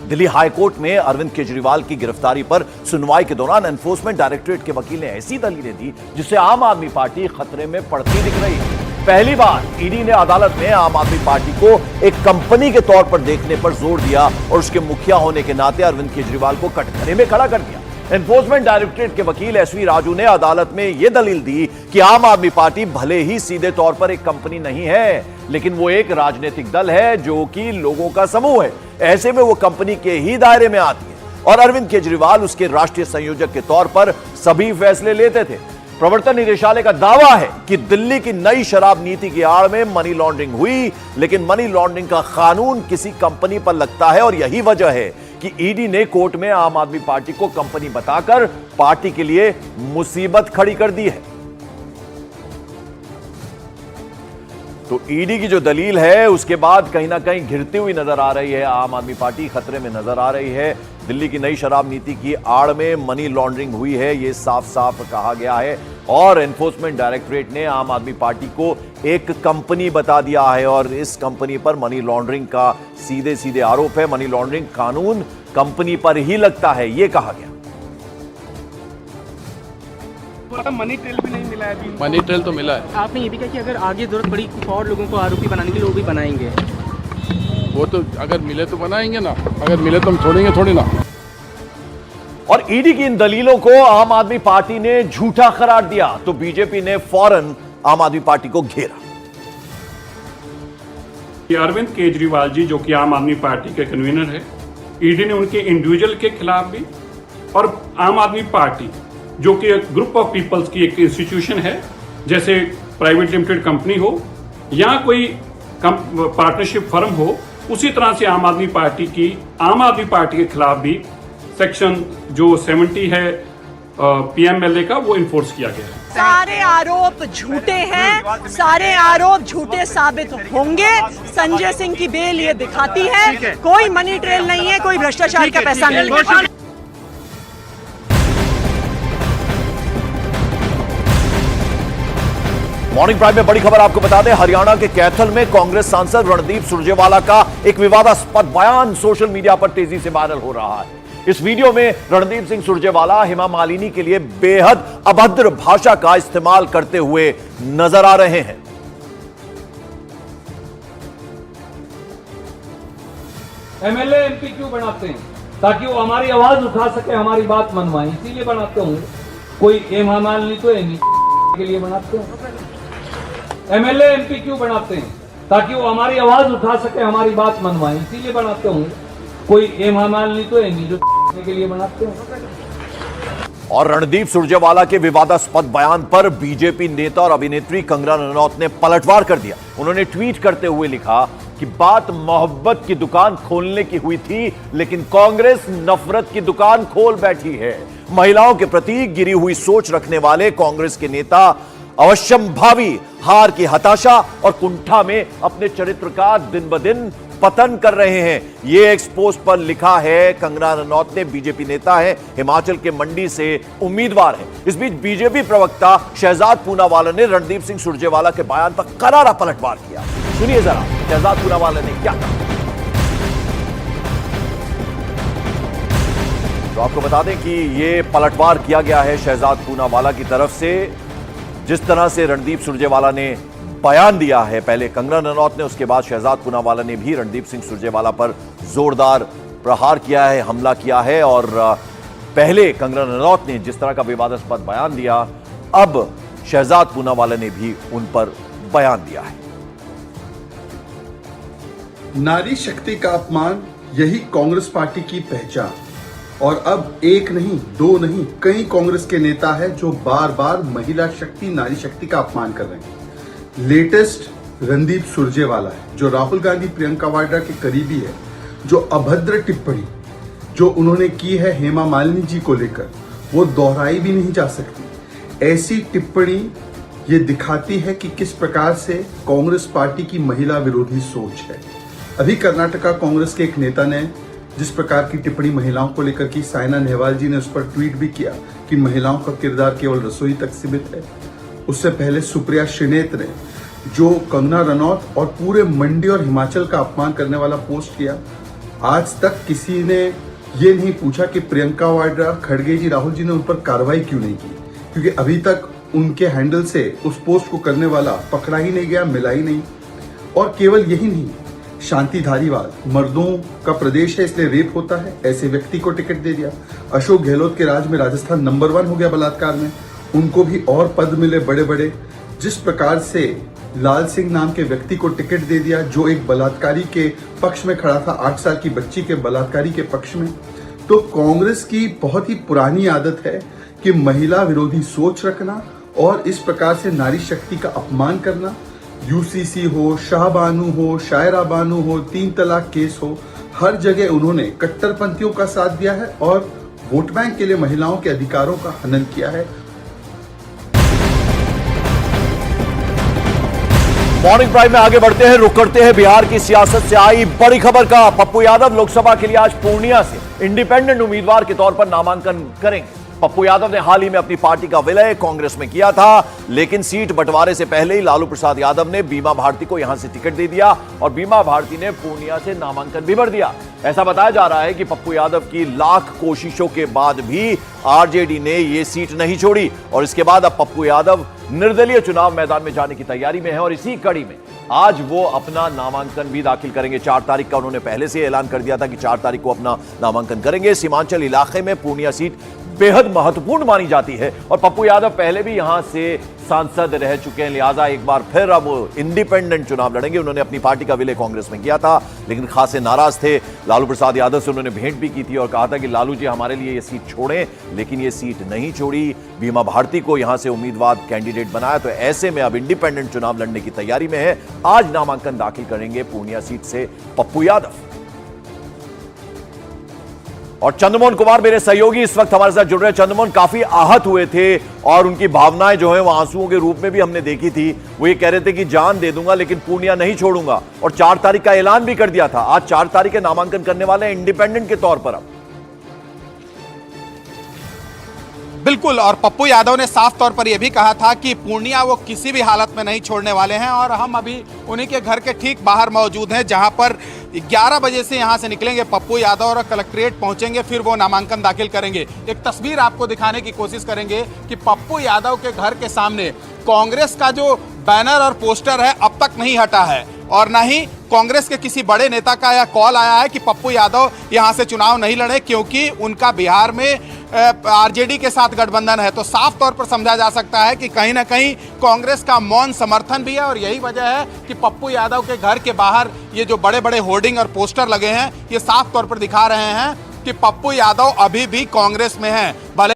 Delhi high court में अरविंद केजरीवाल की गिरफ्तारी पर सुनवाई के दौरान एनफोर्समेंट डायरेक्टरेट के वकील ने ऐसी दलीलें दी जिससे आम आदमी पार्टी खतरे में पड़ती दिख रही है। पहली बार ईडी ने अदालत में आम आदमी पार्टी को एक कंपनी के तौर पर देखने पर जोर दिया और उसके मुखिया होने के नाते अरविंद केजरीवाल को कटघरे में खड़ा कर दिया। एनफोर्समेंट डायरेक्टरेट के वकील एसवी राजू ने अदालत में यह दलील दी कि आम आदमी पार्टी भले ही सीधे तौर पर एक कंपनी नहीं है, लेकिन वो एक राजनीतिक दल है जो कि लोगों का समूह है। ऐसे में वो कंपनी के ही दायरे में आती है और अरविंद केजरीवाल उसके राष्ट्रीय संयोजक के तौर पर सभी फैसले लेते थे। प्रवर्तन निदेशालय का दावा है कि दिल्ली की नई शराब नीति की आड़ में मनी लॉन्ड्रिंग हुई, लेकिन मनी लॉन्ड्रिंग का कानून किसी कंपनी पर लगता है और यही वजह है कि ईडी ने कोर्ट में आम आदमी पार्टी को कंपनी बताकर पार्टी के लिए मुसीबत खड़ी कर दी है। तो ईडी की जो दलील है उसके बाद कहीं ना कहीं घिरती हुई नजर आ रही है आम आदमी पार्टी, खतरे में नजर आ रही है। दिल्ली की नई शराब नीति की आड़ में मनी लॉन्ड्रिंग हुई है, यह साफ साफ कहा गया है और एनफोर्समेंट डायरेक्टरेट ने आम आदमी पार्टी को एक कंपनी बता दिया है और इस कंपनी पर मनी लॉन्ड्रिंग का सीधे सीधे आरोप है। मनी लॉन्ड्रिंग कानून कंपनी पर ही लगता है, यह कहा गया। मनी ट्रेल भी नहीं मिला है अभी। मनी ट्रेल तो मिला है। आपने ये भी कहा कि अगर आगे जरूरत पड़ी कुछ और लोगों को आरोपी बनाने के लिए वो भी बनाएंगे। वो तो अगर मिले तो बनाएंगे ना, अगर मिले तो हम छोड़ेंगे थोड़ी ना। और ईडी की इन दलीलों को आम आदमी पार्टी ने झूठा करार दिया तो बीजेपी ने फौरन आम आदमी पार्टी को घेरा। अरविंद केजरीवाल जी जो कि आम आदमी पार्टी के कन्वीनर है, ईडी ने उनके इंडिविजुअल के खिलाफ भी और आम आदमी पार्टी जो कि एक ग्रुप ऑफ पीपल्स की एक इंस्टीट्यूशन है, जैसे प्राइवेट लिमिटेड कंपनी हो या कोई पार्टनरशिप फर्म हो, उसी तरह से आम आदमी पार्टी के खिलाफ भी सेक्शन जो 70 है पीएमएलए का वो इन्फोर्स किया गया है। सारे आरोप झूठे हैं, सारे आरोप झूठे साबित होंगे। संजय सिंह की बेल ये दिखाती है कोई मनी ट्रेल नहीं है, कोई भ्रष्टाचार का पैसा नहीं है। मॉर्निंग प्राइम में बड़ी खबर आपको बता दें, हरियाणा के कैथल में कांग्रेस सांसद रणदीप सुरजेवाला का एक विवादास्पद बयान सोशल मीडिया पर तेजी से वायरल हो रहा है। इस वीडियो में रणदीप सिंह सुरजेवाला हेमा मालिनी के लिए बेहद अभद्र भाषा का इस्तेमाल करते हुए नजर आ रहे हैं। एमएलए एमपी क्यों बनाते हैं? ताकि वो हमारी आवाज उठा सके, हमारी बात मनवाए, इसीलिए बनाते होंगे। कोई हेमा मालिनी तो एमपी के लिए बनाते हैं। एमएलए एमपी क्यों बनाते हैं? ताकि वो हमारी आवाज उठा सके, हमारी बात मनवाए, इसीलिए बनाते होंगे। कोई हेमा मालिनी तो एमपी के लिए बनाते हैं। और रणदीप सुरजेवाला के विवादास्पद बयान पर बीजेपी नेता और अभिनेत्री कंगना रनौत ने पलटवार कर दिया। उन्होंने ट्वीट करते हुए लिखा कि बात मोहब्बत की दुकान खोलने की हुई थी, लेकिन कांग्रेस नफरत की दुकान खोल बैठी है। महिलाओं के प्रति गिरी हुई सोच रखने वाले कांग्रेस के नेता अवश्यंभावी हार की हताशा और कुंठा में अपने चरित्र का दिन ब दिन पतन कर रहे हैं। यह एक्स पोस्ट पर लिखा है कंगना रनौत ने। बीजेपी नेता है, हिमाचल के मंडी से उम्मीदवार है। इस बीच बीजेपी प्रवक्ता शहजाद पूनावाला ने रणदीप सिंह सुरजेवाला के बयान पर करारा पलटवार किया। सुनिए जरा शहजाद पूनावाला ने क्या कहा। तो आपको बता दें कि यह पलटवार किया गया है शहजाद पूनावाला की तरफ से। जिस तरह से रणदीप सुरजेवाला ने बयान दिया है, पहले कंगना रनौत ने, उसके बाद शहजाद पूनावाला ने भी रणदीप सिंह सुरजेवाला पर जोरदार प्रहार किया है, हमला किया है। और पहले कंगना रनौत ने जिस तरह का विवादास्पद बयान दिया, अब शहजाद पूनावाला ने भी उन पर बयान दिया है। नारी शक्ति का अपमान यही कांग्रेस पार्टी की पहचान। और अब एक नहीं, दो नहीं, कई कांग्रेस के नेता हैं जो बार बार महिला शक्ति, नारी शक्ति का अपमान कर रहे हैं। लेटेस्ट रणदीप सुरजेवाला है जो राहुल गांधी, प्रियंका वाड्रा के करीबी है, जो अभद्र टिप्पणी जो उन्होंने की है हेमा मालिनी जी को लेकर, वो दोहराई भी नहीं जा सकती। ऐसी टिप्पणी ये दिखाती है कि किस प्रकार से कांग्रेस पार्टी की महिला विरोधी सोच है। अभी कर्नाटका कांग्रेस के एक नेता ने जिस प्रकार की टिप्पणी महिलाओं को लेकर की, साइना नेहवाल जी ने उस पर ट्वीट भी किया कि महिलाओं का किरदार केवल रसोई तक सीमित है। उससे पहले सुप्रिया श्रीनेत ने जो कंगना रनौत और पूरे मंडी और हिमाचल का अपमान करने वाला पोस्ट किया, आज तक किसी ने ये नहीं पूछा कि प्रियंका वाड्रा, खड़गे जी, राहुल जी ने उन पर कार्रवाई क्यों नहीं की, क्योंकि अभी तक उनके हैंडल से उस पोस्ट को करने वाला पकड़ा ही नहीं गया, मिला ही नहीं। और केवल यही नहीं, शांति धारीवाल मर्दों का प्रदेश है इसलिए रेप होता है, ऐसे व्यक्ति को टिकट दे दिया। अशोक गहलोत के राज में राजस्थान नंबर 1 हो गया बलात्कार में, उनको भी और पद मिले बड़े बड़े। जिस प्रकार से लाल सिंह नाम के व्यक्ति को टिकट दे दिया जो एक बलात्कारी के पक्ष में खड़ा था, 8 साल की बच्ची के बलात्कारी के पक्ष में। तो कांग्रेस की बहुत ही पुरानी आदत है कि महिला विरोधी सोच रखना और इस प्रकार से नारी शक्ति का अपमान करना। यूसीसी हो, शाहबानू हो, शायरा बानू हो, 3 तलाक केस हो, हर जगह उन्होंने कट्टरपंथियों का साथ दिया है और वोट बैंक के लिए महिलाओं के अधिकारों का हनन किया है। मॉर्निंग प्राइम में आगे बढ़ते हैं, रुक करते हैं बिहार की सियासत से आई बड़ी खबर का। पप्पू यादव लोकसभा के लिए आज पूर्णिया से इंडिपेंडेंट उम्मीदवार के तौर पर नामांकन करेंगे। पप्पू यादव ने हाल ही में अपनी पार्टी का विलय कांग्रेस में किया था, लेकिन सीट बंटवारे से पहले ही लालू प्रसाद यादव ने बीमा भारती को यहां से टिकट दे दिया और बीमा भारती ने पूर्णिया से नामांकन भी भर दिया। ऐसा बताया जा रहा है कि पप्पू यादव की लाख कोशिशों के बाद भी आरजेडी ने यह सीट नहीं छोड़ी और इसके बाद अब पप्पू यादव निर्दलीय चुनाव मैदान में जाने की तैयारी में है और इसी कड़ी में आज वो अपना नामांकन भी दाखिल करेंगे। 4 तारीख का उन्होंने पहले से ऐलान कर दिया था कि 4 तारीख को अपना नामांकन करेंगे। सीमांचल इलाके में पूर्णिया सीट बेहद महत्वपूर्ण मानी जाती है और पप्पू यादव पहले भी यहां से सांसद रह चुके हैं, लिहाजा एक बार फिर अब इंडिपेंडेंट चुनाव लड़ेंगे। उन्होंने अपनी पार्टी का विलय कांग्रेस में किया था, लेकिन खासे नाराज थे। लालू प्रसाद यादव से उन्होंने भेंट भी की थी और कहा था कि लालू जी हमारे लिए ये सीट छोड़ें, लेकिन ये सीट नहीं छोड़ी। बीमा भारती को यहां से उम्मीदवार कैंडिडेट बनाया, तो ऐसे में अब इंडिपेंडेंट चुनाव लड़ने की तैयारी में है। आज नामांकन दाखिल करेंगे पूर्णिया सीट से पप्पू यादव। और चंद्रमोहन कुमार मेरे सहयोगी इस वक्त हमारे साथ जुड़ रहे हैं। चंद्रमोहन काफी आहत हुए थे और उनकी भावनाएं जो है वो आंसुओं के रूप में भी हमने देखी थी। वो ये कह रहे थे कि जान दे दूंगा लेकिन पूर्णिया नहीं छोड़ूंगा और 4 तारीख का ऐलान भी कर दिया था। आज 4 तारीख के नामांकन करने वाले हैं इंडिपेंडेंट के तौर पर। अब बिल्कुल, और पप्पू यादव ने साफ तौर पर यह भी कहा था कि पूर्णिया वो किसी भी हालत में नहीं छोड़ने वाले हैं और हम अभी उन्हीं के घर के ठीक बाहर मौजूद हैं, जहां पर 11 बजे से यहां से निकलेंगे पप्पू यादव और कलेक्ट्रेट पहुंचेंगे, फिर वो नामांकन दाखिल करेंगे। एक तस्वीर आपको दिखाने की कोशिश करेंगे कि पप्पू यादव के घर के सामने कांग्रेस का जो बैनर और पोस्टर है अब तक नहीं हटा है और ना ही कांग्रेस के किसी बड़े नेता का यह कॉल आया है कि पप्पू यादव यहां से चुनाव नहीं लड़े, क्योंकि उनका बिहार में आरजेडी के साथ गठबंधन है। तो साफ तौर पर समझा जा सकता है कि कहीं ना कहीं कांग्रेस का मौन समर्थन भी है और यही वजह है कि पप्पू यादव के घर के बाहर ये जो बड़े बड़े होर्डिंग और पोस्टर लगे हैं, ये साफ तौर पर दिखा रहे हैं कि पप्पू यादव अभी भी कांग्रेस में हैं। भले